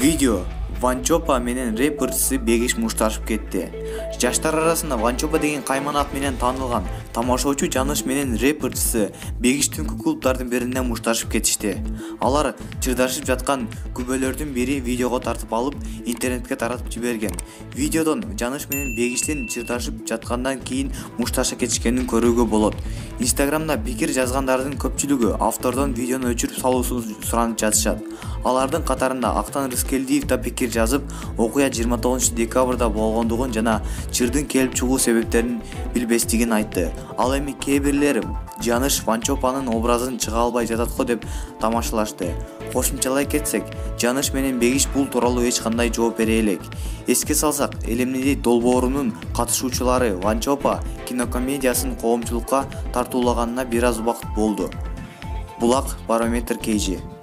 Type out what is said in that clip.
Видео Ванчопа менен рэперчиси Бегиш мушташып кетти. Жаштар арасында Ванчопа деген кайман ат менен таанылган тамашоочу Жаныш менен рэперчиси Бегиш түнкү клубдардын биринде мушташып кетишти. Алар чырдашып жаткан күбөлөрдүн бири видеого тартып алып, интернетке таратып жиберген. Видеодон Жаныш менен Бегиштин чырдашып жаткандан кийин мушташа кетишкенин көрүүгө болот. Инстаграмда пикир жазгандардын көпчүлүгү автордон видеону өчүрүп салуусун суранып жатышат. Алардын катарында Актан Рыскелдиев да пикир жазып, окуя 29-декабрда болгондугун жана чырдын келип чыгуу себептерин билбестигин айтты. Ал эми кээ бирлери Жаныш Ванчопанын образын чыга албай жатат го деп тамашалашты. Кошумчалай кетсек, Жаныш менен Бегиш бул тууралуу эч кандай жооп бере элек. Эске салсак, Элемнедей долбоорунун катышуучулары Ванчопа кинокомедиясын коомчулукка тартуулаганына бир аз убакыт болду. Булак Барометр KG